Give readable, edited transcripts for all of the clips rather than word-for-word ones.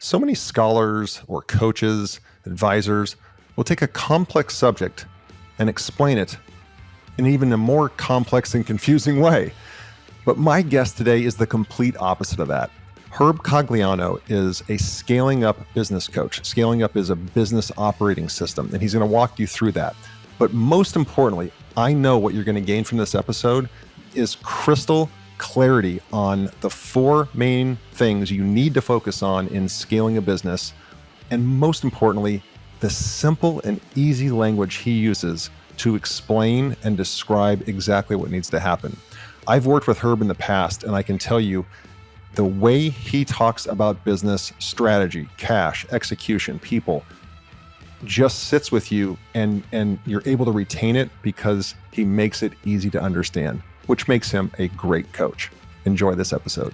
So many scholars or coaches, advisors will take a complex subject and explain it in even a more complex and confusing way. But my guest today is the complete opposite of that. Herb Cogliano is a scaling up business coach. Scaling up is a business operating system, and he's going to walk you through that. But most importantly, I know what you're going to gain from this episode is crystal clarity on the four main things you need to focus on in scaling a business. And most importantly, the simple and easy language he uses to explain and describe exactly what needs to happen. I've worked with Herb in the past, and I can tell you the way he talks about business strategy, cash, execution, people, just sits with you and you're able to retain it because he makes it easy to understand, which makes him a great coach. Enjoy this episode.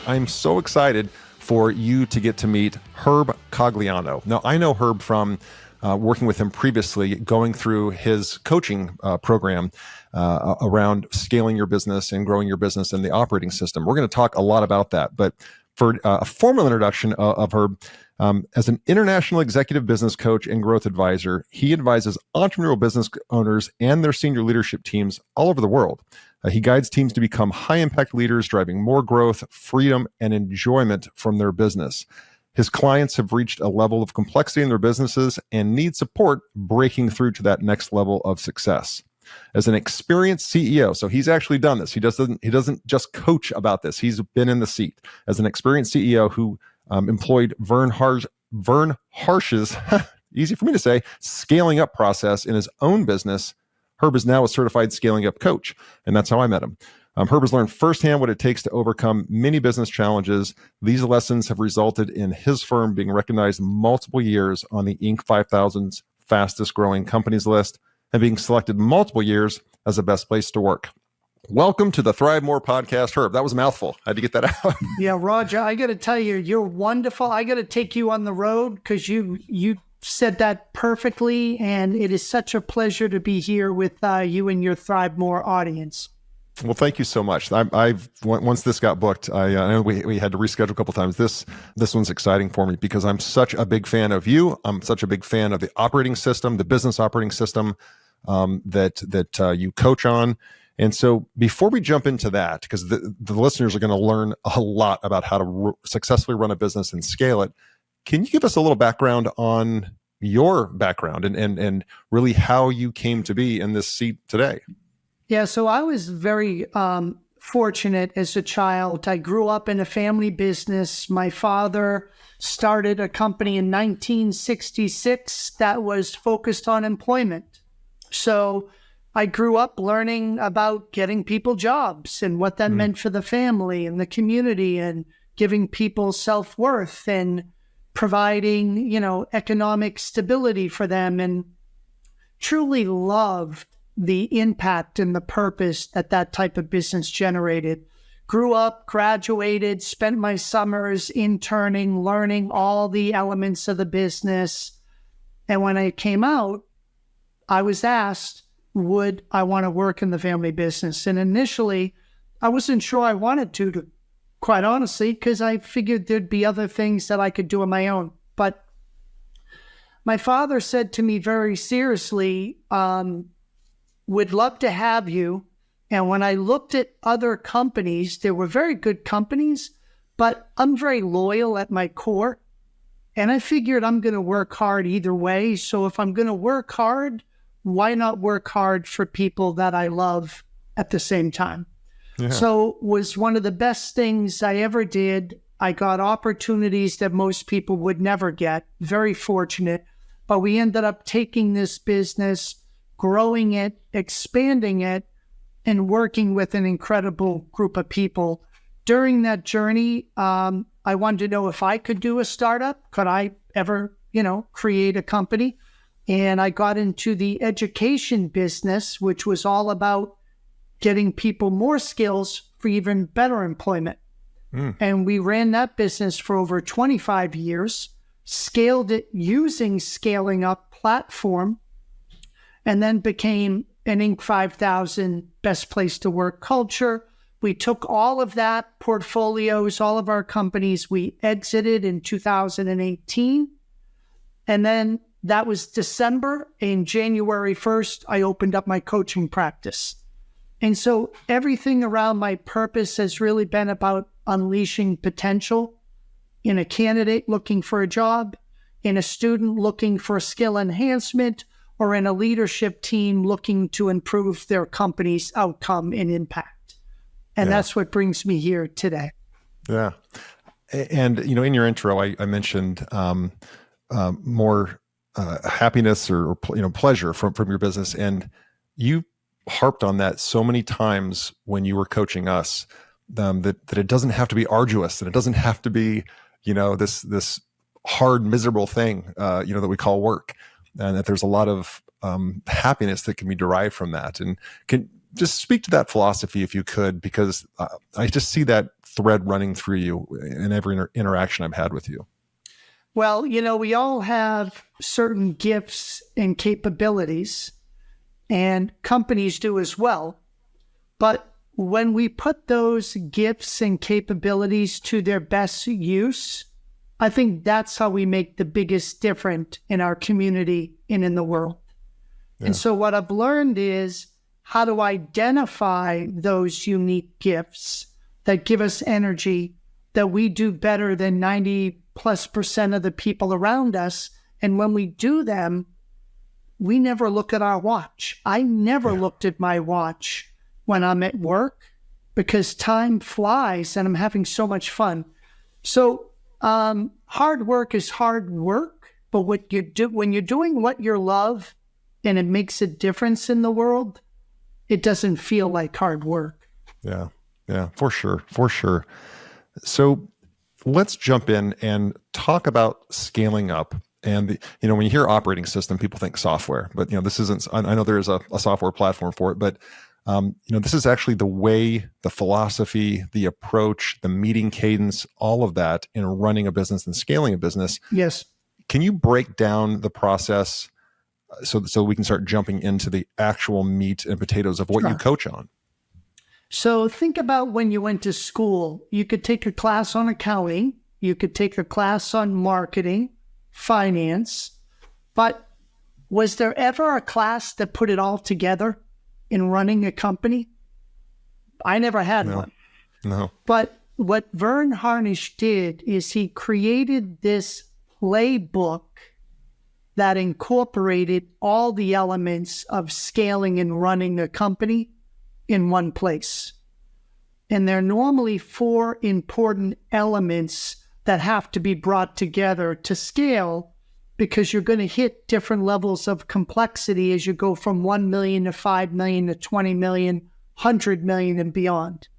I'm so excited for you to get to meet Herb Cogliano. Now, I know Herb from working with him previously, going through his coaching program around scaling your business and growing your business and the operating system. We're going to talk a lot about that. But for a formal introduction of Herb, as an international executive business coach and growth advisor, he advises entrepreneurial business owners and their senior leadership teams all over the world. He guides teams to become high-impact leaders, driving more growth, freedom, and enjoyment from their business. His clients have reached a level of complexity in their businesses and need support breaking through to that next level of success. As an experienced CEO, so he's actually done this. He doesn't just coach about this. He's been in the seat. As an experienced CEO who employed Vern Harsh's, easy for me to say, scaling up process in his own business, Herb is now a certified scaling up coach. And that's how I met him. Herb has learned firsthand what it takes to overcome many business challenges. These lessons have resulted in his firm being recognized multiple years on the Inc. 5000's fastest growing companies list and being selected multiple years as the best place to work. Welcome to the ThriveMore podcast, Herb. That was a mouthful. I had to get that out. Yeah, Roger, I got to tell you, you're wonderful. I got to take you on the road because you said that perfectly, and it is such a pleasure to be here with you and your ThriveMore audience. Well, thank you so much. I've once this got booked, I know we had to reschedule a couple of times. This one's exciting for me because I'm such a big fan of you. I'm such a big fan of the operating system, the business operating system that you coach on. And so before we jump into that, because the listeners are going to learn a lot about how to successfully run a business and scale it, can you give us a little background on your background and really how you came to be in this seat today? Yeah, so I was very fortunate as a child. I grew up in a family business. My father started a company in 1966 that was focused on employment. So I grew up learning about getting people jobs and what that meant for the family and the community and giving people self-worth and providing, economic stability for them, and truly loved the impact and the purpose that type of business generated. Grew up, graduated, spent my summers interning, learning all the elements of the business. And when I came out, I was asked, would I want to work in the family business? And initially, I wasn't sure I wanted to quite honestly, because I figured there'd be other things that I could do on my own. But my father said to me very seriously, "We'd love to have you." And when I looked at other companies, there were very good companies, but I'm very loyal at my core. And I figured I'm going to work hard either way. So if I'm going to work hard, why not work hard for people that I love at the same time? Yeah. So it was one of the best things I ever did. I got opportunities that most people would never get. Very fortunate. But we ended up taking this business, growing it, expanding it, and working with an incredible group of people. During that journey, I wanted to know if I could do a startup. Could I ever, create a company? And I got into the education business, which was all about getting people more skills for even better employment. And we ran that business for over 25 years, scaled it using Scaling Up platform, and then became an Inc. 5000 best place to work culture, We took all of that portfolios, all of our companies, we exited in 2018. And then that was December. And January 1st, I opened up my coaching practice. And so everything around my purpose has really been about unleashing potential in a candidate looking for a job, in a student looking for skill enhancement, or in a leadership team looking to improve their company's outcome and impact. And that's what brings me here today. Yeah. And, in your intro, I mentioned more happiness or pleasure from your business. And you harped on that so many times when you were coaching us, that it doesn't have to be arduous, and it doesn't have to be, this hard, miserable thing, that we call work, and that there's a lot of happiness that can be derived from that. And can just speak to that philosophy if you could, because I just see that thread running through you in every interaction I've had with you. Well, we all have certain gifts and capabilities, and companies do as well. But when we put those gifts and capabilities to their best use, I think that's how we make the biggest difference in our community and in the world. Yeah. And so what I've learned is how to identify those unique gifts that give us energy, that we do better than 90+% of the people around us. And when we do them, we never look at our watch. I never looked at my watch when I'm at work, because time flies and I'm having so much fun. So hard work is hard work, but what you do when you're doing what you love and it makes a difference in the world, it doesn't feel like hard work. Yeah, for sure. So let's jump in and talk about scaling up. And when you hear operating system, people think software, but this isn't. I know there is a software platform for it, but this is actually the way, the philosophy, the approach, the meeting cadence, all of that in running a business and scaling a business. Yes. Can you break down the process so we can start jumping into the actual meat and potatoes of what you coach on? So think about when you went to school. You could take a class on accounting. You could take a class on marketing, finance. But was there ever a class that put it all together in running a company? I never had one. No. But what Vern Harnish did is he created this playbook that incorporated all the elements of scaling and running a company in one place. And there are normally 4 important elements that have to be brought together to scale, because you're going to hit different levels of complexity as you go from 1 million to 5 million to 20 million, 100 million and beyond.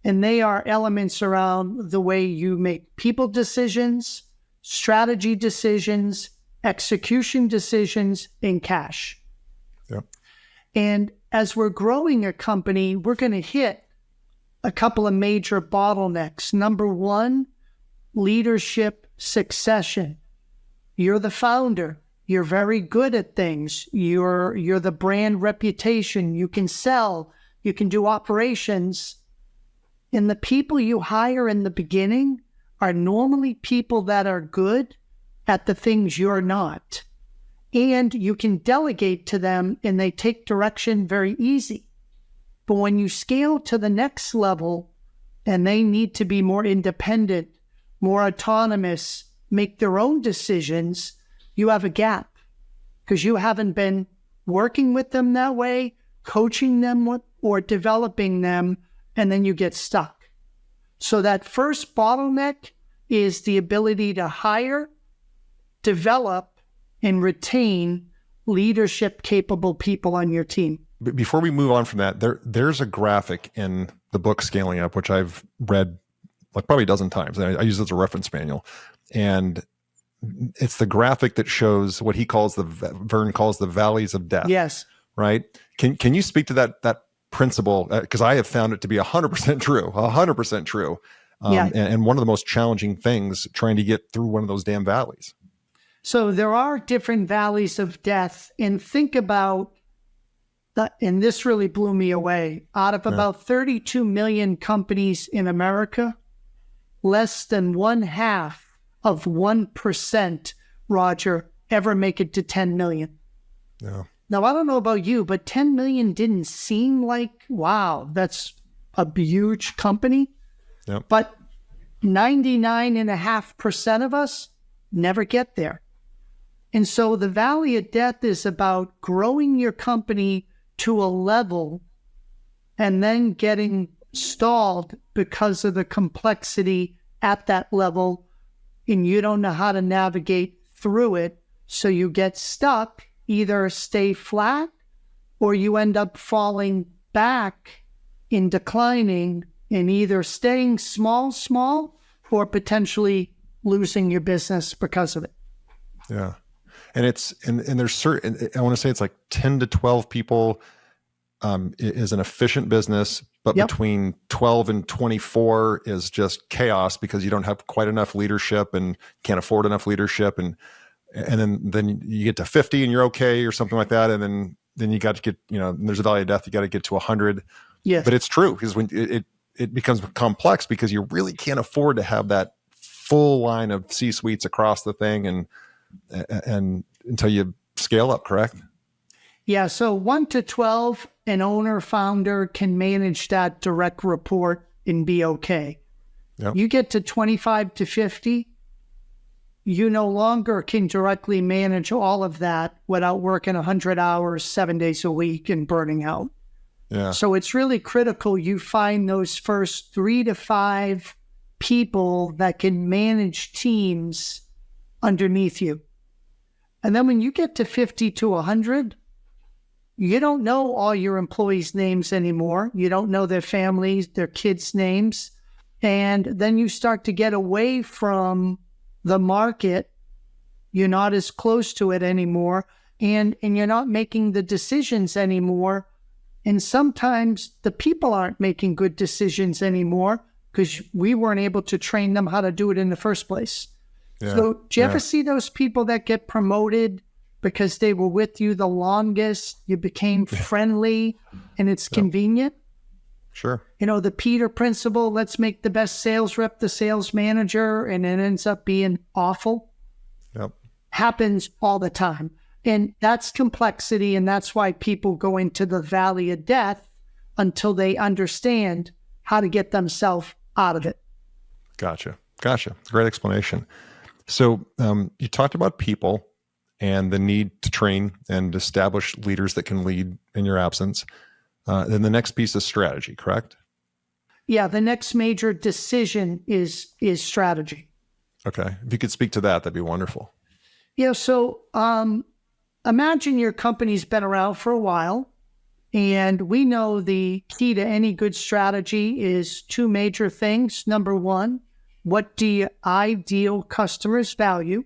And they are elements around the way you make people decisions, strategy decisions, execution decisions, and cash. Yeah. And as we're growing a company, we're going to hit a couple of major bottlenecks. Number 1, leadership succession. You're the founder. You're very good at things. You're the brand reputation. You can sell. You can do operations. And the people you hire in the beginning are normally people that are good at the things you're not. And you can delegate to them and they take direction very easy. But when you scale to the next level and they need to be more independent, more autonomous, make their own decisions, you have a gap because you haven't been working with them that way, coaching them or developing them, and then you get stuck. So that first bottleneck is the ability to hire, develop, and retain leadership capable people on your team. Before we move on from that, there's a graphic in the book Scaling Up, which I've read like probably a dozen times. I use it as a reference manual. And it's the graphic that shows what Vern calls the valleys of death. Yes. Right? Can you speak to that principle? Because I have found it to be 100% true, 100% true. And one of the most challenging things trying to get through one of those damn valleys. So there are different valleys of death. And think about And this really blew me away. Out of about 32 million companies in America, less than 0.5%, Roger, ever make it to 10 million. Yeah. Now, I don't know about you, but 10 million didn't seem like, wow, that's a huge company. Yep. But 99.5% of us never get there. And so the valley of death is about growing your company to a level and then getting stalled because of the complexity at that level, and you don't know how to navigate through it. So you get stuck, either stay flat or you end up falling back in declining and either staying small, or potentially losing your business because of it. Yeah. And there's certain, I want to say it's like 10 to 12 people is an efficient business, but between 12 and 24 is just chaos because you don't have quite enough leadership and can't afford enough leadership. And then you get to 50 and you're okay or something like that. And then you got to get, there's a valley of death. You got to get to 100. Yes. But it's true because when it becomes complex because you really can't afford to have that full line of C-suites across the thing and until you scale up, correct? Yeah. So 1 to 12, an owner founder can manage that direct report and be okay. Yep. You get to 25 to 50, you no longer can directly manage all of that without working 100 hours, 7 days a week and burning out. Yeah. So it's really critical you find those first 3 to 5 people that can manage teams underneath you. And then when you get to 50 to 100, you don't know all your employees' names anymore. You don't know their families, their kids' names. And then you start to get away from the market. You're not as close to it anymore. And you're not making the decisions anymore. And sometimes the people aren't making good decisions anymore because we weren't able to train them how to do it in the first place. Yeah. So do you ever see those people that get promoted because they were with you the longest, you became friendly, and it's convenient? Sure. The Peter principle, let's make the best sales rep the sales manager, and it ends up being awful. Yep. Happens all the time. And that's complexity, and that's why people go into the valley of death until they understand how to get themselves out of it. Gotcha. Great explanation. So you talked about people and the need to train and establish leaders that can lead in your absence. Then the next piece is strategy, correct? Yeah, the next major decision is strategy. Okay. If you could speak to that, that'd be wonderful. Yeah, so imagine your company's been around for a while, and we know the key to any good strategy is 2 major things. Number 1, what do your ideal customers value?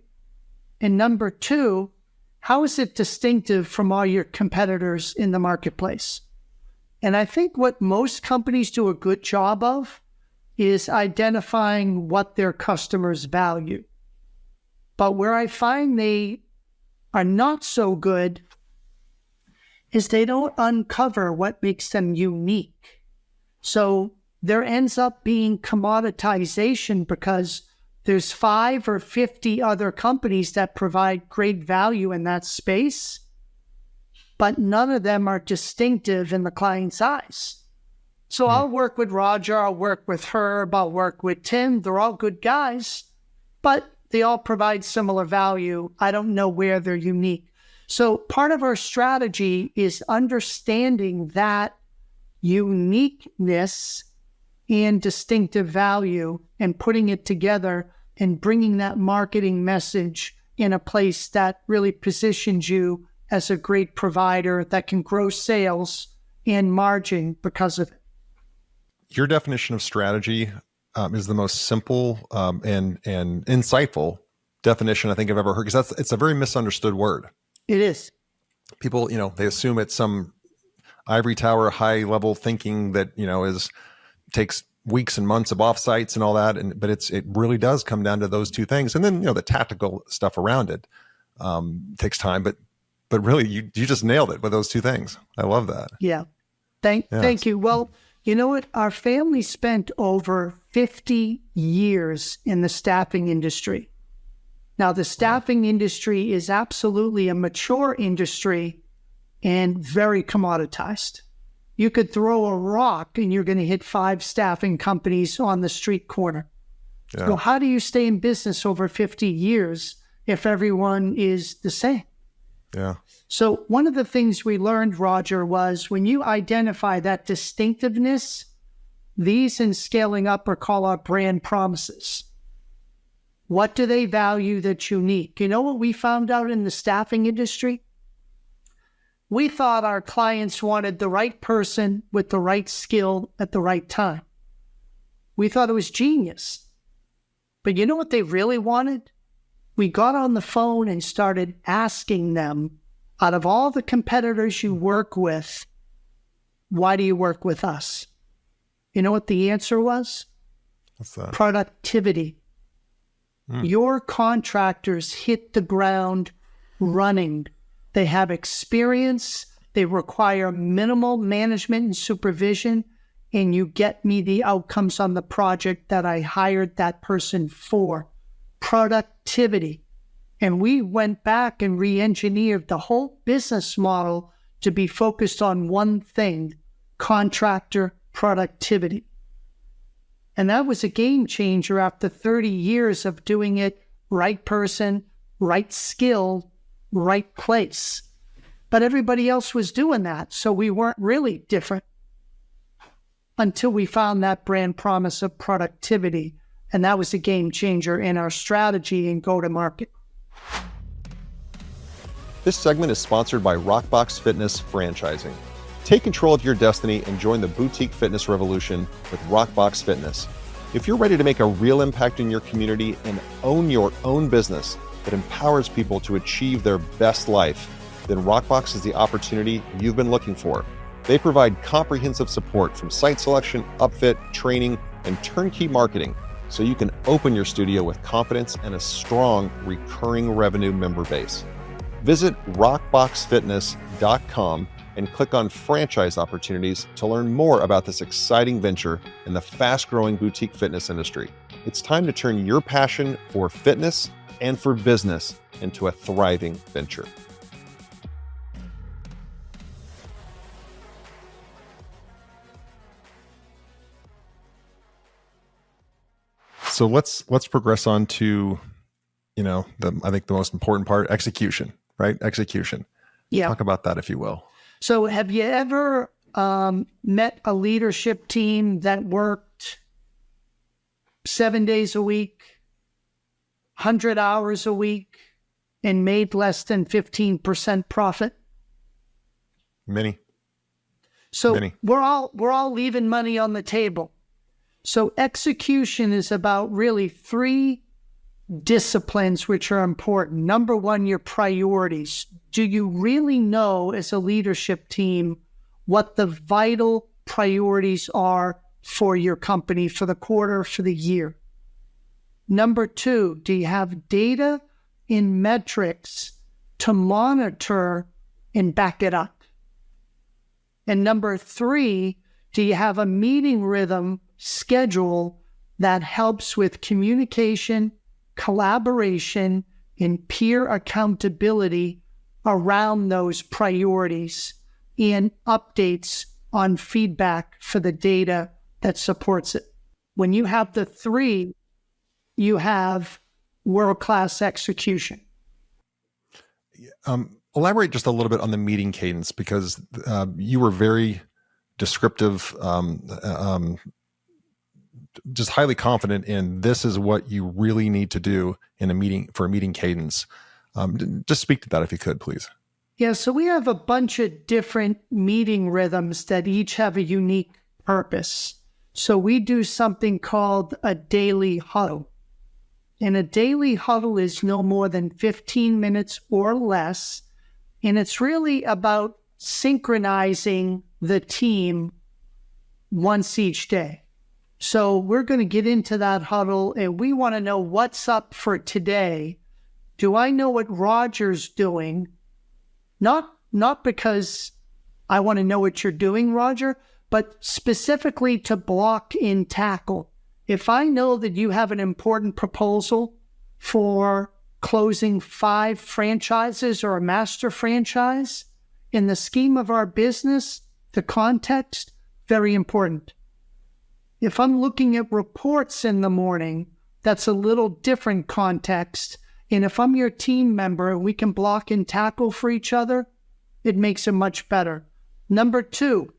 And number 2, how is it distinctive from all your competitors in the marketplace? And I think what most companies do a good job of is identifying what their customers value. But where I find they are not so good is they don't uncover what makes them unique. So there ends up being commoditization because there's 5 or 50 other companies that provide great value in that space, but none of them are distinctive in the client's eyes. So I'll work with Roger, I'll work with Herb, I'll work with Tim. They're all good guys, but they all provide similar value. I don't know where they're unique. So part of our strategy is understanding that uniqueness and distinctive value and putting it together and bringing that marketing message in a place that really positions you as a great provider that can grow sales and margin because of it. Your definition of strategy is the most simple and insightful definition I think I've ever heard, because it's a very misunderstood word. It is. People, they assume it's some ivory tower, high level thinking that, takes weeks and months of offsites and all that. But it really does come down to those 2 things. And then, the tactical stuff around it takes time. But but really you just nailed it with those two things. I love that. Yeah. Thank you. Well, you know what? Our family spent over 50 years in the staffing industry. Now, the staffing industry is absolutely a mature industry and very commoditized. You could throw a rock and you're going to hit 5 staffing companies on the street corner. Yeah. So how do you stay in business over 50 years if everyone is the same? Yeah. So one of the things we learned, Roger, was when you identify that distinctiveness, these in scaling up are called our brand promises. What do they value that's unique? You know what we found out in the staffing industry? We thought our clients wanted the right person with the right skill at the right time. We thought it was genius. But you know what they really wanted? We got on the phone and started asking them, out of all the competitors you work with, why do you work with us? You know what the answer was? What's that? Productivity. Your contractors hit the ground running. They have experience. They require minimal management and supervision. And you get me the outcomes on the project that I hired that person for. Productivity. And we went back and re-engineered the whole business model to be focused on one thing, contractor productivity. And that was a game changer after 30 years of doing it right person, right skill, right place. But everybody else was doing that, so we weren't really different until we found that brand promise of productivity. And that was a game changer in our strategy and go-to-market. This segment is sponsored by Rockbox Fitness Franchising. Take control of your destiny and join the boutique fitness revolution with Rockbox Fitness. If you're ready to make a real impact in your community and own your own business that empowers people to achieve their best life, then Rockbox is the opportunity you've been looking for. They provide comprehensive support from site selection, upfit, training, and turnkey marketing, so you can open your studio with confidence and a strong recurring revenue member base. Visit rockboxfitness.com and click on franchise opportunities to learn more about this exciting venture in the fast-growing boutique fitness industry. It's time to turn your passion for fitness and for business into a thriving venture. So let's progress on to, I think the most important part, execution, right? Execution. Yeah. Talk about that, if you will. So have you ever met a leadership team that worked 7 days a week, 100 hours a week, and made less than 15% profit? Many. So Many. We're all leaving money on the table. So execution is about really 3 disciplines which are important. Number 1, your priorities. Do you really know as a leadership team what the vital priorities are for your company, for the quarter, for the year? Number 2, do you have data and metrics to monitor and back it up? And number 3, do you have a meeting rhythm schedule that helps with communication, collaboration, and peer accountability around those priorities and updates on feedback for the data that supports it? When you have the 3, you have world-class execution. Elaborate just a little bit on the meeting cadence, because you were very descriptive, just highly confident in this is what you really need to do in a meeting, for a meeting cadence. Just speak to that if you could, please. Yeah, so we have a bunch of different meeting rhythms that each have a unique purpose. So we do something called a daily huddle. And a daily huddle is no more than 15 minutes or less. And it's really about synchronizing the team once each day. So we're going to get into that huddle and we want to know what's up for today. Do I know what Roger's doing? Not because I want to know what you're doing, Roger, but specifically to block and tackle. If I know that you have an important proposal for closing 5 franchises or a master franchise, in the scheme of our business, the context, very important. If I'm looking at reports in the morning, that's a little different context. And if I'm your team member and we can block and tackle for each other, it makes it much better. Number 2,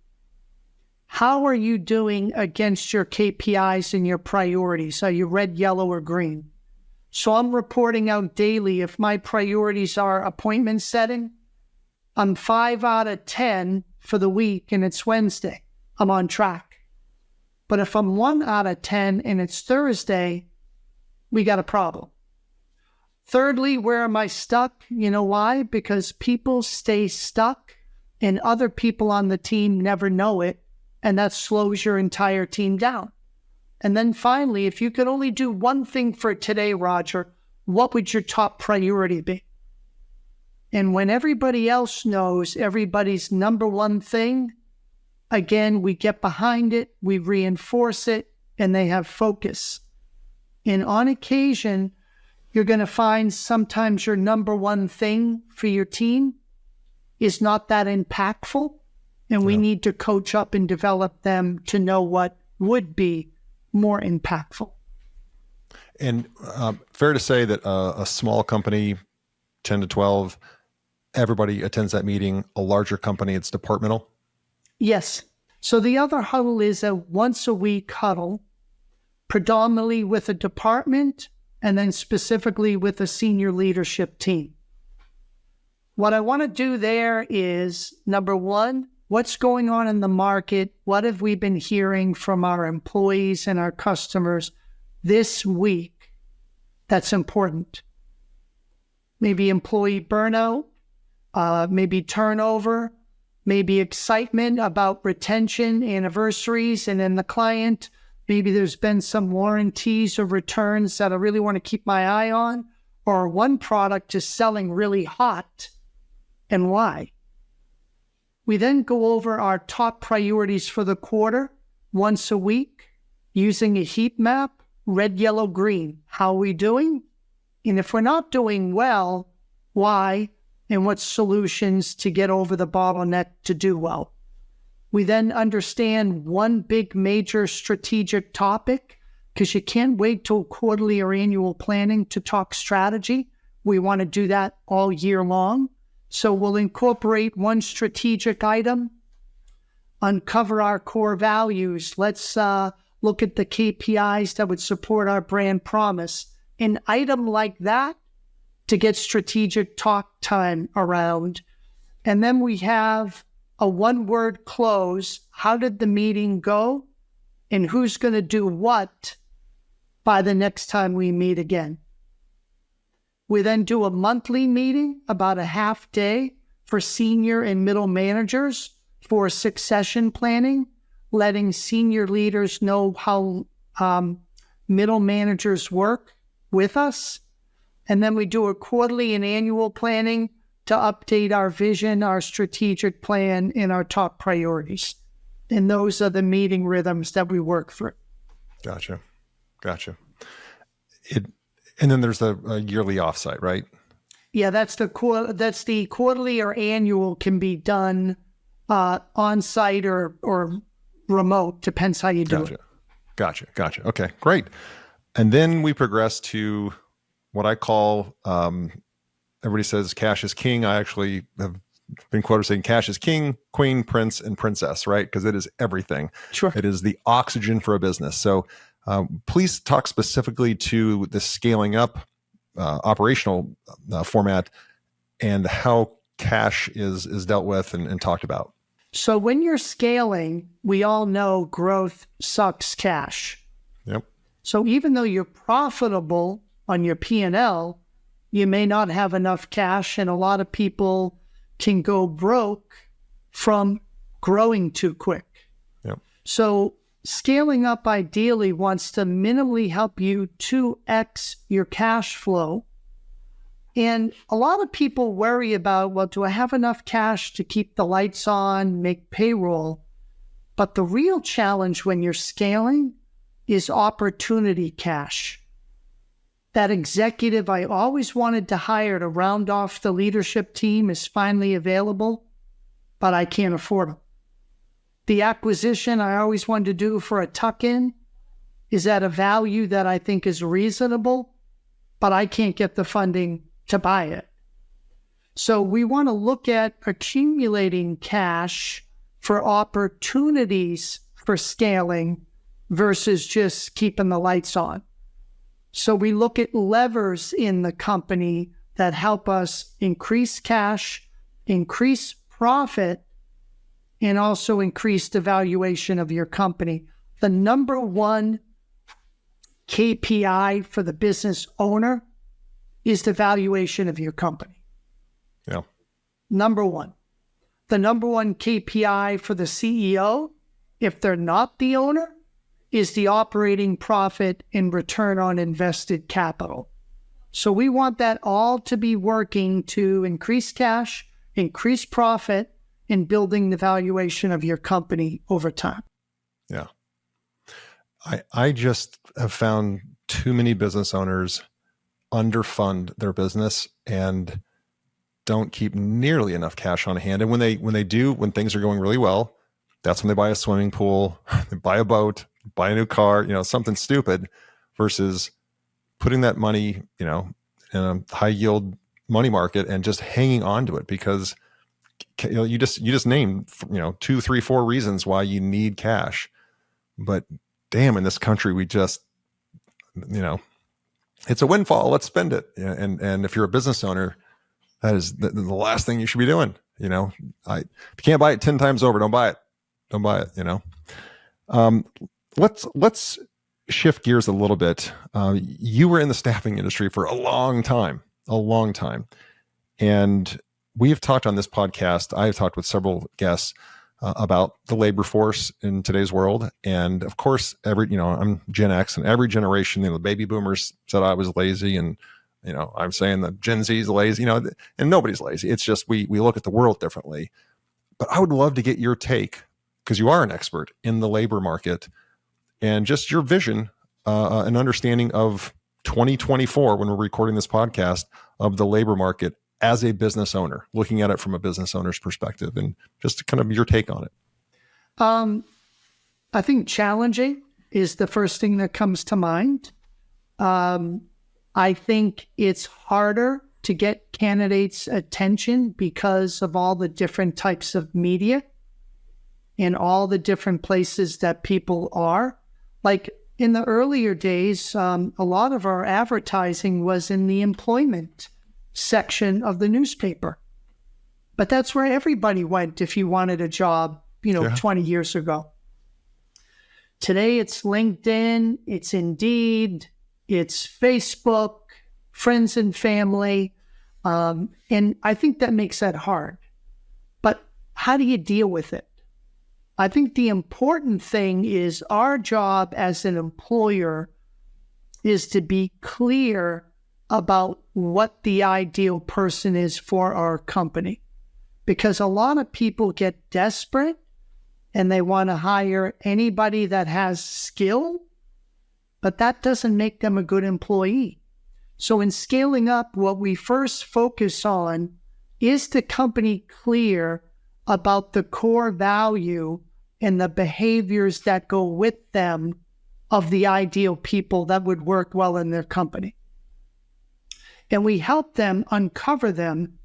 how are you doing against your KPIs and your priorities? Are you red, yellow, or green? So I'm reporting out daily. If my priorities are appointment setting, I'm 5 out of 10 for the week and it's Wednesday. I'm on track. But if I'm 1 out of 10 and it's Thursday, we got a problem. Thirdly, where am I stuck? You know why? Because people stay stuck and other people on the team never know it, and that slows your entire team down. And then finally, if you could only do one thing for today, Roger, what would your top priority be? And when everybody else knows everybody's number one thing, again, we get behind it, we reinforce it, and they have focus. And on occasion, you're going to find sometimes your number one thing for your team is not that impactful, and we need to coach up and develop them to know what would be more impactful. And fair to say that a small company, 10 to 12, everybody attends that meeting. A larger company, it's departmental? Yes. So the other huddle is a once-a-week huddle, predominantly with a department and then specifically with a senior leadership team. What I want to do there is, number 1, what's going on in the market? What have we been hearing from our employees and our customers this week that's important? Maybe employee burnout, maybe turnover, maybe excitement about retention, anniversaries, and then the client. Maybe there's been some warranties or returns that I really want to keep my eye on, or one product is selling really hot, and why? We then go over our top priorities for the quarter once a week using a heat map, red, yellow, green. How are we doing? And if we're not doing well, why? And what solutions to get over the bottleneck to do well? We then understand one big major strategic topic, because you can't wait till quarterly or annual planning to talk strategy. We want to do that all year long. So we'll incorporate one strategic item, uncover our core values. Let's look at the KPIs that would support our brand promise. An item like that to get strategic talk time around. And then we have a one-word close. How did the meeting go? And who's going to do what by the next time we meet again? We then do a monthly meeting, about a half day, for senior and middle managers for succession planning, letting senior leaders know how middle managers work with us. And then we do a quarterly and annual planning to update our vision, our strategic plan, and our top priorities. And those are the meeting rhythms that we work through. Gotcha. And then there's a yearly offsite, right? Yeah, that's the quarterly or annual, can be done on site or remote, depends how you do it. Gotcha. Okay, great. And then we progress to what I call, everybody says cash is king. I actually have been quoted saying cash is king, queen, prince, and princess, right? Because it is everything. Sure. It is the oxygen for a business. So please talk specifically to the scaling up operational format and how cash is dealt with and talked about. So when you're scaling, we all know growth sucks cash. Yep. So even though you're profitable on your P&L, you may not have enough cash, and a lot of people can go broke from growing too quick. Yep. So scaling up ideally wants to minimally help you 2x your cash flow And a lot of people worry about, well, do I have enough cash to keep the lights on, make payroll? But the real challenge when you're scaling is opportunity cash. That executive I always wanted to hire to round off the leadership team is finally available, but I can't afford them. The acquisition I always wanted to do for a tuck-in is at a value that I think is reasonable, but I can't get the funding to buy it. So we want to look at accumulating cash for opportunities for scaling versus just keeping the lights on. So we look at levers in the company that help us increase cash, increase profit, and also increase the valuation of your company. The number one KPI for the business owner is the valuation of your company. Yeah. Number one. The number one KPI for the CEO, if they're not the owner, is the operating profit and return on invested capital. So we want that all to be working to increase cash, increase profit, and building the valuation of your company over time. Yeah. I just have found too many business owners underfund their business and don't keep nearly enough cash on hand. And when they do, when things are going really well, that's when they buy a swimming pool, they buy a boat, buy a new car, something stupid, versus putting that money, in a high yield money market and just hanging on to it, because you just named 2, 3, 4 reasons why you need cash. But damn, in this country, we just, it's a windfall. Let's spend it. And if you're a business owner, that is the last thing you should be doing. If you can't buy it 10 times over, don't buy it. Don't buy it. Let's shift gears a little bit. You were in the staffing industry for a long time. And we have talked on this podcast. I have talked with several guests about the labor force in today's world. And of course, I'm Gen X, and every generation, the baby boomers said I was lazy, and I'm saying that Gen Z is lazy, and nobody's lazy. It's just we look at the world differently. But I would love to get your take, because you are an expert in the labor market, and just your vision and understanding of 2024, when we're recording this podcast, of the labor market as a business owner, looking at it from a business owner's perspective, and just kind of your take on it. I think challenging is the first thing that comes to mind. I think it's harder to get candidates' attention because of all the different types of media and all the different places that people are. Like in the earlier days, a lot of our advertising was in the employment section of the newspaper. But that's where everybody went if you wanted a job, 20 years ago. Today it's LinkedIn, it's Indeed, it's Facebook, friends and family. And I think that makes that hard. But how do you deal with it? I think the important thing is our job as an employer is to be clear about what the ideal person is for our company. Because a lot of people get desperate and they want to hire anybody that has skill, but that doesn't make them a good employee. So in scaling up, what we first focus on is the company clear about the core value and the behaviors that go with them of the ideal people that would work well in their company. And we help them uncover them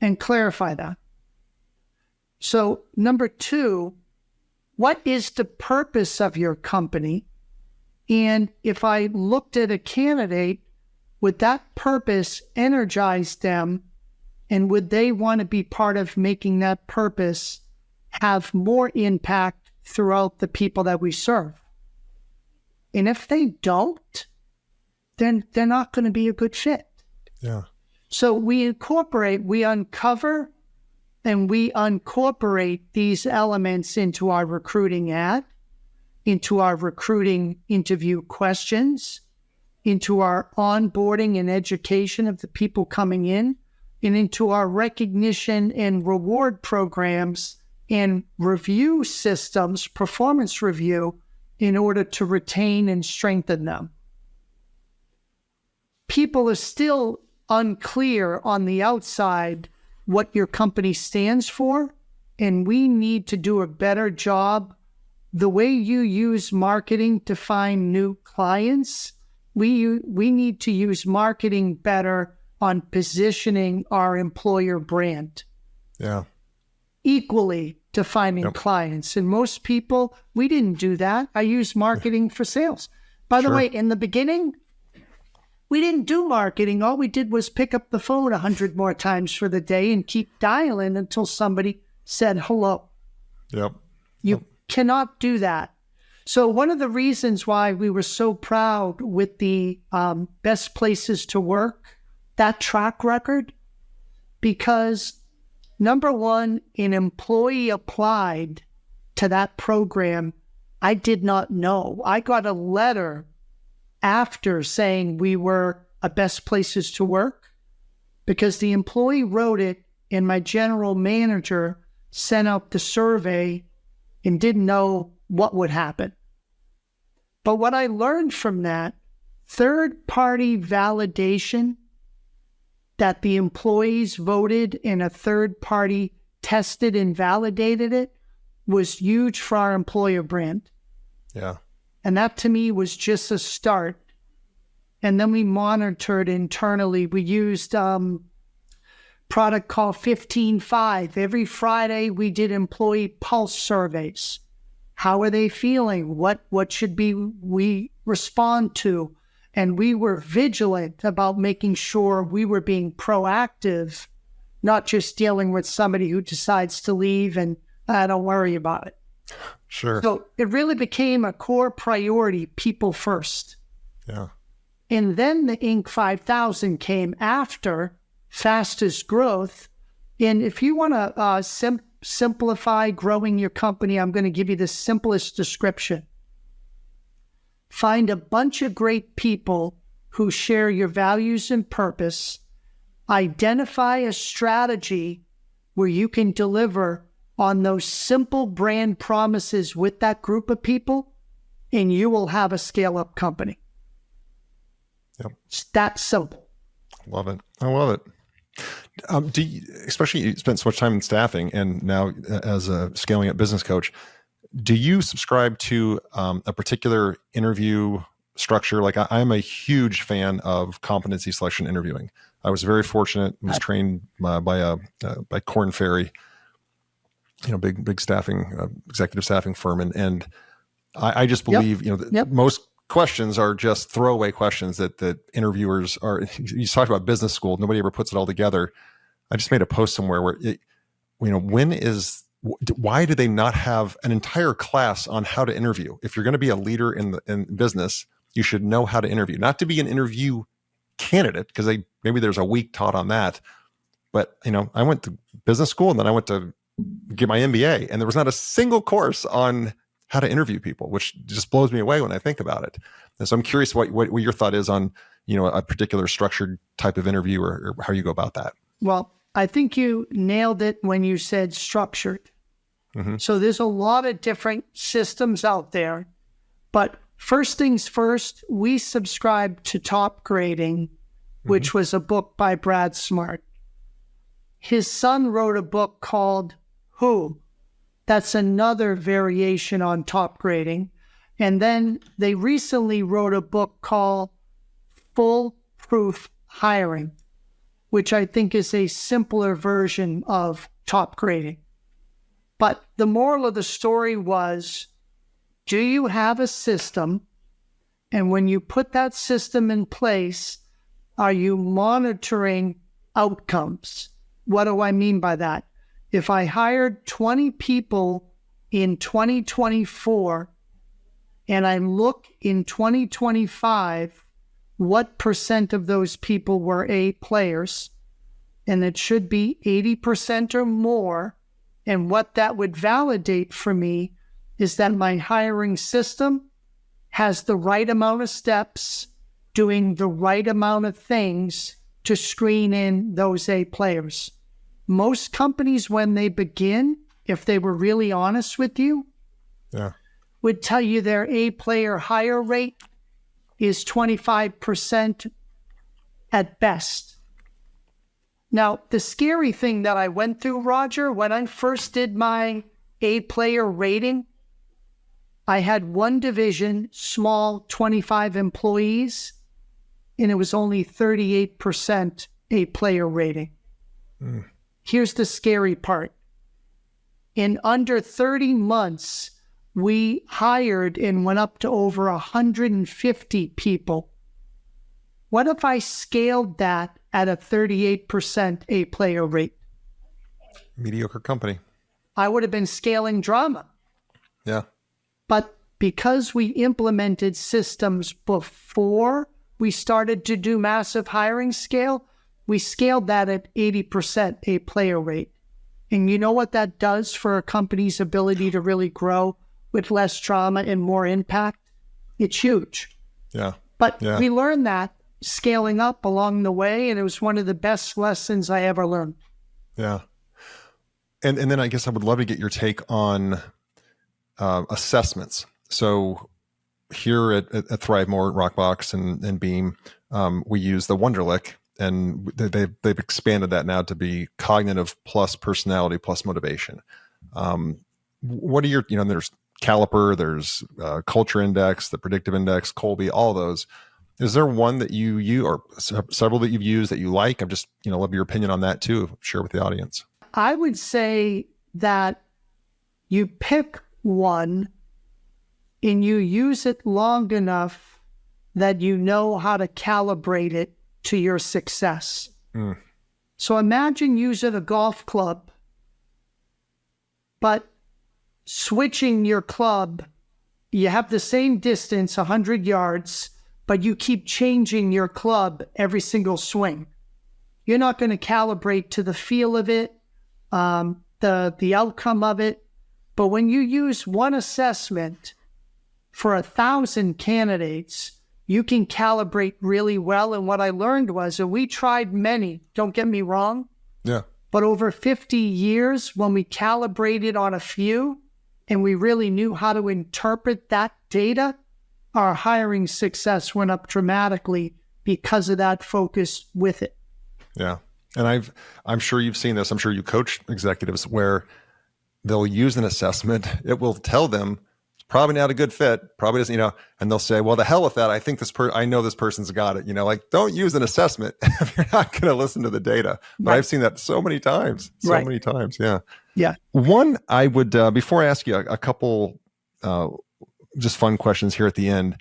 and clarify that. So number 2, what is the purpose of your company? And if I looked at a candidate, would that purpose energize them? And would they want to be part of making that purpose have more impact throughout the people that we serve? And if they don't, then they're not going to be a good fit. Yeah. So we uncover, and we incorporate these elements into our recruiting ad, into our recruiting interview questions, into our onboarding and education of the people coming in, and into our recognition and reward programs and review systems, performance review, in order to retain and strengthen them. People are still unclear on the outside what your company stands for, and we need to do a better job. The way you use marketing to find new clients, we need to use marketing better on positioning our employer brand. Yeah. Equally to finding clients. And most people, we didn't do that. I use marketing for sales. By the way, in the beginning, we didn't do marketing. All we did was pick up the phone 100 more times for the day and keep dialing until somebody said hello. You cannot do that. So one of the reasons why we were so proud with the best places to work, that track record, because number one, an employee applied to that program. I did not know. I got a letter after saying we were a best places to work because the employee wrote it and my general manager sent out the survey and didn't know what would happen. But what I learned from that, third-party validation, that the employees voted and a third party tested and validated it, was huge for our employer brand. Yeah. And that to me was just a start. And then we monitored internally. We used product called 15.5. Every Friday we did employee pulse surveys. How are they feeling? What should we respond to? And we were vigilant about making sure we were being proactive, not just dealing with somebody who decides to leave and don't worry about it. Sure. So it really became a core priority, people first. Yeah. And then the Inc. 5000 came after, fastest growth. And if you want to simplify growing your company, I'm going to give you the simplest description. Find a bunch of great people who share your values and purpose. Identify a strategy where you can deliver on those simple brand promises with that group of people, and you will have a scale-up company. It's that simple. Love it. I love it. Do you, especially you spent so much time in staffing and now as a scaling up business coach, do you subscribe to a particular interview structure? Like I'm a huge fan of competency selection interviewing. I was very fortunate, was trained by Korn Ferry, big staffing, executive staffing firm. And I just believe, most questions are just throwaway questions that interviewers are. You talked about business school. Nobody ever puts it all together. I just made a post somewhere where, why do they not have an entire class on how to interview? If you're going to be a leader in business, you should know how to interview, not to be an interview candidate, because maybe there's a week taught on that. But, I went to business school and then I went to get my MBA, and there was not a single course on how to interview people, which just blows me away when I think about it. And so I'm curious what your thought is on, a particular structured type of interview or how you go about that. Well, I think you nailed it when you said structured. Mm-hmm. So there's a lot of different systems out there, but first things first, we subscribe to Top Grading, which was a book by Brad Smart. His son wrote a book called Who? That's another variation on Top Grading. And then they recently wrote a book called Foolproof Hiring, which I think is a simpler version of Top Grading. But the moral of the story was, do you have a system? And when you put that system in place, are you monitoring outcomes? What do I mean by that? If I hired 20 people in 2024 and I look in 2025, what percent of those people were A players? And it should be 80% or more. And what that would validate for me is that my hiring system has the right amount of steps, doing the right amount of things to screen in those A players. Most companies, when they begin, if they were really honest with you, would tell you their A player hire rate is 25% at best. Now, the scary thing that I went through, Roger, when I first did my A player rating, I had one division, small, 25 employees, and it was only 38% A player rating. Here's the scary part. In under 30 months, we hired and went up to over 150 people. What if I scaled that at a 38% A player rate? Mediocre company. I would have been scaling drama. Yeah. But because we implemented systems before we started to do massive hiring scale, we scaled that at 80% A player rate. And you know what that does for a company's ability to really grow with less trauma and more impact? It's huge. Yeah. But we learned that scaling up along the way, and it was one of the best lessons I ever learned. Yeah. And then I guess I would love to get your take on assessments. So here at ThriveMore, Rockbox, and Beam, we use the Wonderlic, and they've expanded that now to be cognitive plus personality plus motivation. What are your, there's Caliper, there's Culture Index, the Predictive Index, Colby, all those. Is there one that you use, or several that you've used that you like? I'm just, love your opinion on that too. Share with the audience. I would say that you pick one and you use it long enough that you know how to calibrate it to your success. So imagine using a golf club, but switching your club, you have the same distance, 100 yards, but you keep changing your club every single swing. You're not going to calibrate to the feel of it, the outcome of it. But when you use one assessment for 1,000 candidates, you can calibrate really well. And what I learned was, and we tried many, don't get me wrong, but over 50 years, when we calibrated on a few and we really knew how to interpret that data, our hiring success went up dramatically because of that focus with it. Yeah. And I'm sure you've seen this. I'm sure you coach executives where they'll use an assessment. It will tell them it's probably not a good fit, probably doesn't, and they'll say, well, the hell with that. I think I know this person's got it, like, don't use an assessment if you're not going to listen to the data. But I've seen that so many times, many times. Yeah. Yeah. One, I would, before I ask you a couple, just fun questions here at the end.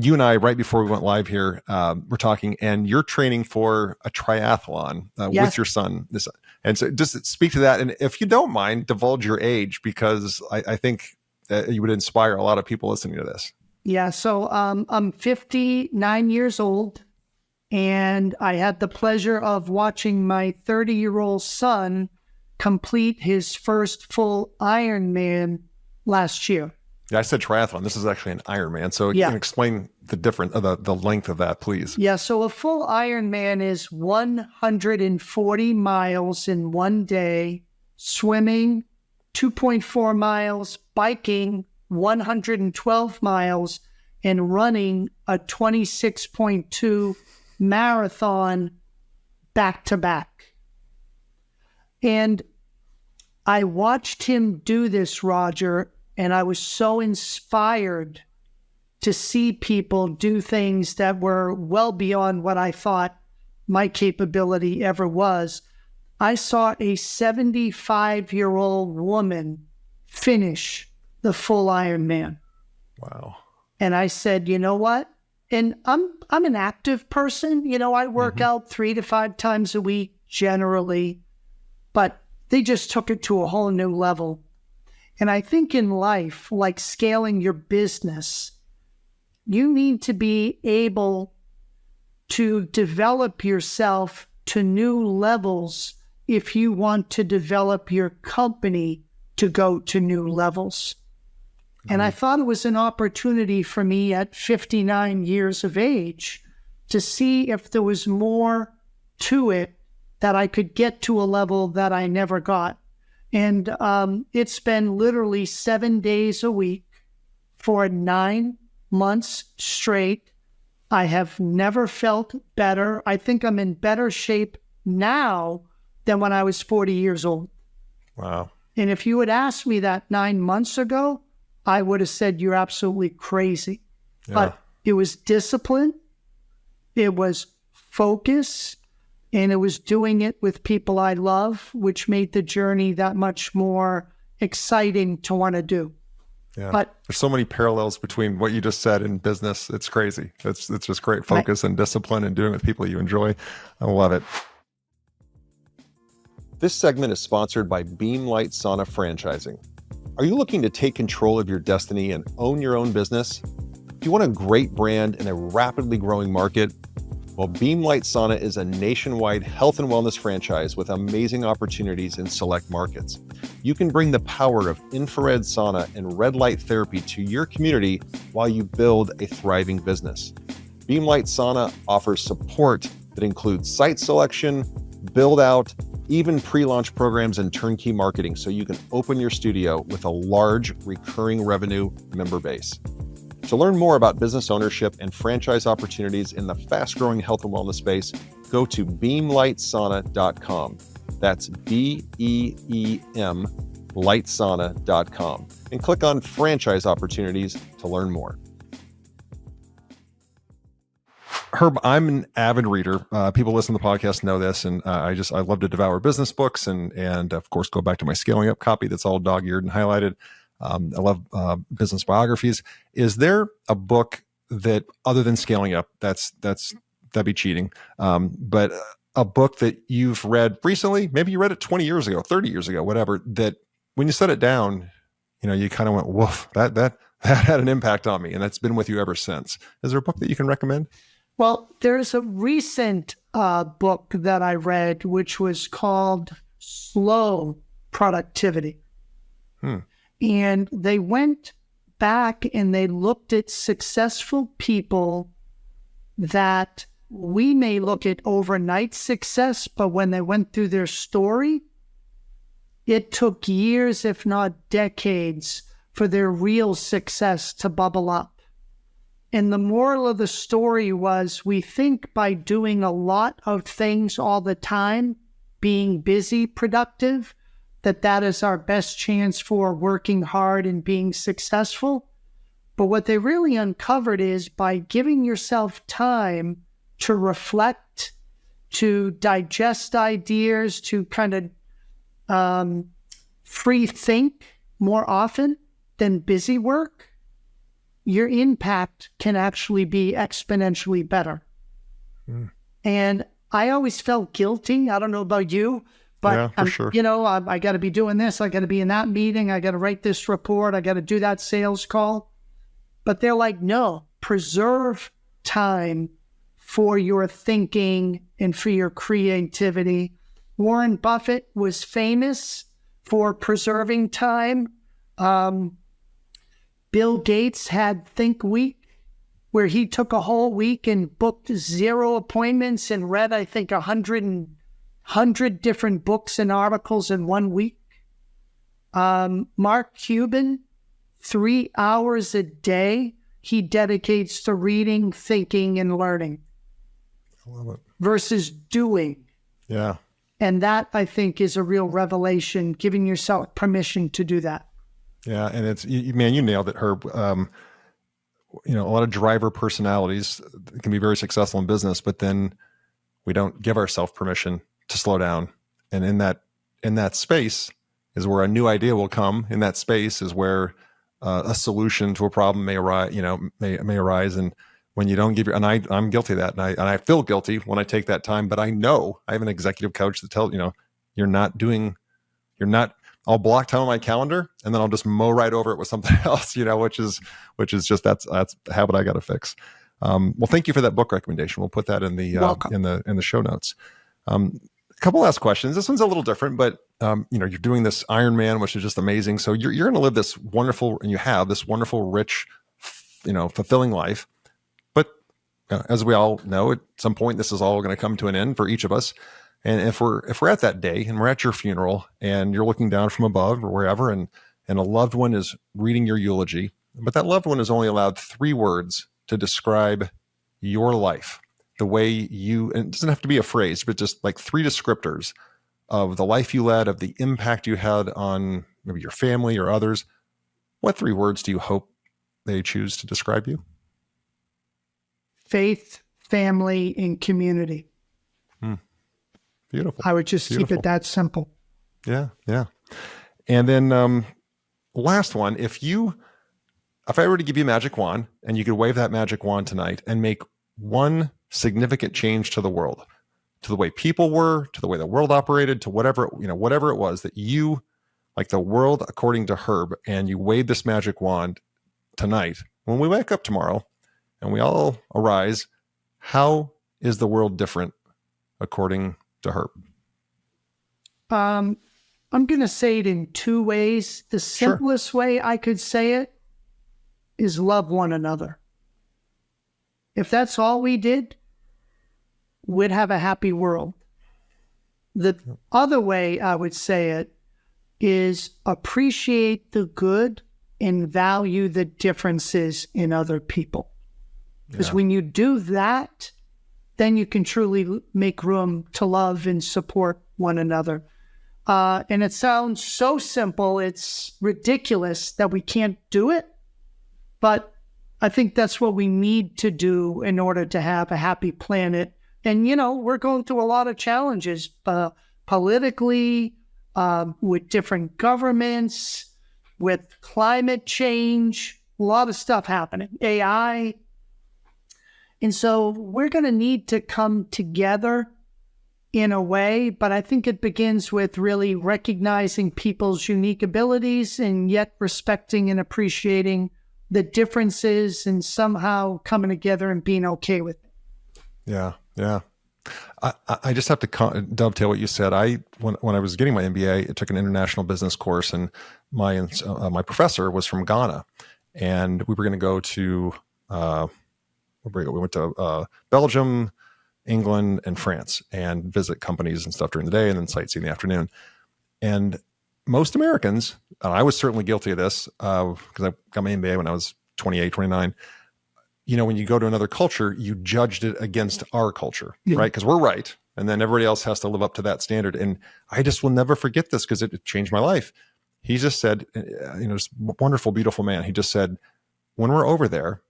You and I, right before we went live here, we're talking, and you're training for a triathlon with your son. And so just speak to that. And if you don't mind, divulge your age, because I think that you would inspire a lot of people listening to this. Yeah. So I'm 59 years old, and I had the pleasure of watching my 30-year-old son complete his first full Ironman last year. Yeah, I said triathlon. This is actually an Ironman. So you can explain the difference, the length of that, please. Yeah, so a full Ironman is 140 miles in one day, swimming 2.4 miles, biking 112 miles, and running a 26.2 marathon back-to-back. And I watched him do this, Roger, and I was so inspired to see people do things that were well beyond what I thought my capability ever was. I saw a 75-year-old woman finish the full Ironman. Wow. And I said, you know what? And I'm an active person. I work out 3 to 5 times a week generally, but they just took it to a whole new level. And I think in life, like scaling your business, you need to be able to develop yourself to new levels if you want to develop your company to go to new levels. And I thought it was an opportunity for me at 59 years of age to see if there was more to it, that I could get to a level that I never got. And it's been literally 7 days a week for 9 months straight. I have never felt better. I think I'm in better shape now than when I was 40 years old. Wow. And if you had asked me that 9 months ago, I would have said, you're absolutely crazy. Yeah. But it was discipline, it was focus, and it was doing it with people I love, which made the journey that much more exciting to want to do. Yeah. But there's so many parallels between what you just said in business. It's crazy. It's just great focus and discipline and doing it with people you enjoy. I love it. This segment is sponsored by Beamlight Sauna Franchising. Are you looking to take control of your destiny and own your own business? Do you want a great brand in a rapidly growing market? Well, Beamlight Sauna is a nationwide health and wellness franchise with amazing opportunities in select markets. You can bring the power of infrared sauna and red light therapy to your community while you build a thriving business. Beamlight Sauna offers support that includes site selection, build out, even pre-launch programs and turnkey marketing so you can open your studio with a large recurring revenue member base. To learn more about business ownership and franchise opportunities in the fast-growing health and wellness space, go to beamlightsauna.com. That's B-E-E-M lightsauna.com and click on franchise opportunities to learn more. Herb, I'm an avid reader. People listen to the podcast know this, and I love to devour business books and of course go back to my Scaling Up copy that's all dog-eared and highlighted. I love business biographies. Is there a book that, other than Scaling Up, that'd be cheating, but a book that you've read recently, maybe you read it 20 years ago, 30 years ago, whatever, that when you set it down, you kind of went, woof, that had an impact on me, and that's been with you ever since. Is there a book that you can recommend? Well, there's a recent book that I read, which was called Slow Productivity. And they went back and they looked at successful people that we may look at overnight success, but when they went through their story, it took years, if not decades, for their real success to bubble up. And the moral of the story was, we think by doing a lot of things all the time, being busy, productive, that is our best chance for working hard and being successful. But what they really uncovered is, by giving yourself time to reflect, to digest ideas, to kind of free think more often than busy work, your impact can actually be exponentially better. And I always felt guilty. I don't know about you, but yeah, for sure. I got to be doing this. I got to be in that meeting. I got to write this report. I got to do that sales call. But they're like, no, preserve time for your thinking and for your creativity. Warren Buffett was famous for preserving time. Bill Gates had Think Week, where he took a whole week and booked 0 appointments and read, I think, 100 different books and articles in 1 week. Mark Cuban, 3 hours a day he dedicates to reading, thinking, and learning. I love it. Versus doing. Yeah. And that, I think, is a real revelation, giving yourself permission to do that. Yeah, and it's, man, you nailed it, Herb. A lot of driver personalities can be very successful in business, but then we don't give ourselves permission to slow down. And in that space is where a new idea will come. In that space is where a solution to a problem may arise. May arise. And when you don't give I'm guilty of that, and I feel guilty when I take that time. But I know I have an executive coach that tells I'll block time on my calendar, and then I'll just mow right over it with something else, which is just that's a habit I got to fix. Well, thank you for that book recommendation. We'll put that in the in the show notes. A couple last questions. This one's a little different, but you're doing this Ironman, which is just amazing. So you're going to live this wonderful, and you have this wonderful, rich, fulfilling life. But as we all know, at some point, this is all going to come to an end for each of us. And if we're at that day and we're at your funeral and you're looking down from above or wherever, and a loved one is reading your eulogy, but that loved one is only allowed 3 words to describe your life, the way you, and it doesn't have to be a phrase, but just like 3 descriptors of the life you led, of the impact you had on maybe your family or others. What 3 words do you hope they choose to describe you? Faith, family, and community. Beautiful. I would just keep it that simple. Yeah. And then last one, if I were to give you a magic wand and you could wave that magic wand tonight and make one significant change to the world, to the way people were, to the way the world operated, to whatever it was that you, like the world according to Herb, and you wave this magic wand tonight, when we wake up tomorrow and we all arise, how is the world different according to Herb? I'm going to say it in 2 ways. The simplest way I could say it is love one another. If that's all we did, we'd have a happy world. The other way I would say it is appreciate the good and value the differences in other people. Because when you do that, then you can truly make room to love and support one another. And it sounds so simple, it's ridiculous that we can't do it. But I think that's what we need to do in order to have a happy planet. And, we're going through a lot of challenges politically, with different governments, with climate change, a lot of stuff happening, AI. And so we're going to need to come together in a way, but I think it begins with really recognizing people's unique abilities and yet respecting and appreciating the differences and somehow coming together and being okay with it. Yeah. I just have to dovetail what you said. When I was getting my MBA, I took an international business course, and my professor was from Ghana, and we were going to go to we went to Belgium, England, and France, and visit companies and stuff during the day, and then sightsee in the afternoon. And most Americans, and I was certainly guilty of this because I got my MBA when I was 28, 29. When you go to another culture, you judged it against our culture, right? Because we're right. And then everybody else has to live up to that standard. And I just will never forget this because it changed my life. He just said, this wonderful, beautiful man. He just said, when we're over there,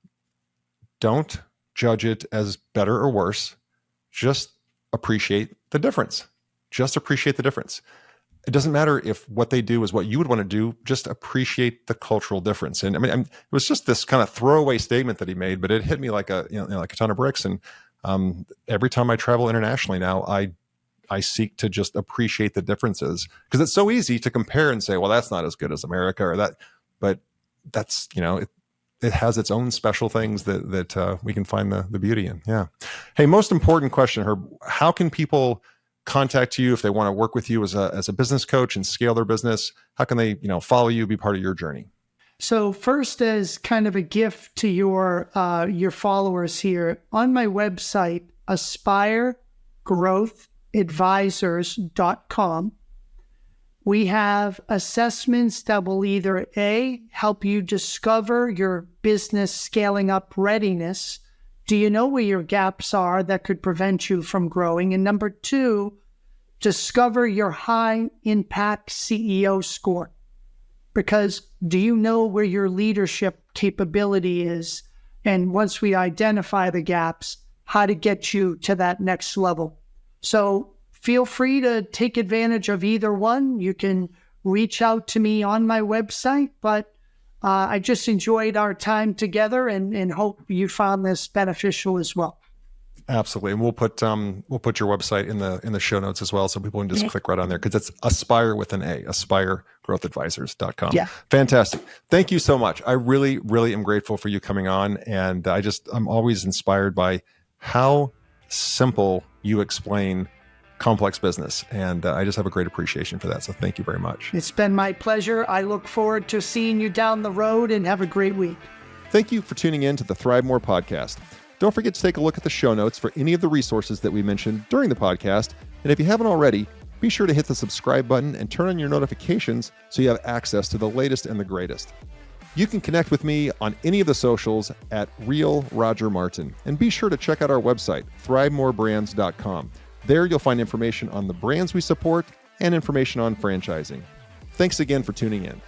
don't judge it as better or worse. Just appreciate the difference. Just appreciate the difference. It doesn't matter if what they do is what you would want to do. Just appreciate the cultural difference. And it was just this kind of throwaway statement that he made, but it hit me like a ton of bricks. And every time I travel internationally now, I seek to just appreciate the differences, because it's so easy to compare and say, well, that's not as good as America or that, but that's, it has its own special things that we can find the beauty in. Yeah. Hey, most important question, Herb, how can people contact you if they want to work with you as a business coach and scale their business? How can they, follow you, be part of your journey? So first, as kind of a gift to your followers here, on my website, aspiregrowthadvisors.com, we have assessments that will either A, help you discover your business scaling up readiness. Do you know where your gaps are that could prevent you from growing? And number 2, discover your high impact CEO score. Because do you know where your leadership capability is? And once we identify the gaps, how to get you to that next level. So feel free to take advantage of either one. You can reach out to me on my website, but I just enjoyed our time together and hope you found this beneficial as well. Absolutely. And we'll put your website in the show notes as well, so people can just click right on there, because it's Aspire with an A, aspiregrowthadvisors.com. Yeah. Fantastic. Thank you so much. I really, really am grateful for you coming on. And I'm always inspired by how simple you explain complex business. And I just have a great appreciation for that. So thank you very much. It's been my pleasure. I look forward to seeing you down the road, and have a great week. Thank you for tuning in to the ThriveMore podcast. Don't forget to take a look at the show notes for any of the resources that we mentioned during the podcast. And if you haven't already, be sure to hit the subscribe button and turn on your notifications so you have access to the latest and the greatest. You can connect with me on any of the socials at Real Roger Martin. And be sure to check out our website, ThriveMoreBrands.com. There you'll find information on the brands we support and information on franchising. Thanks again for tuning in.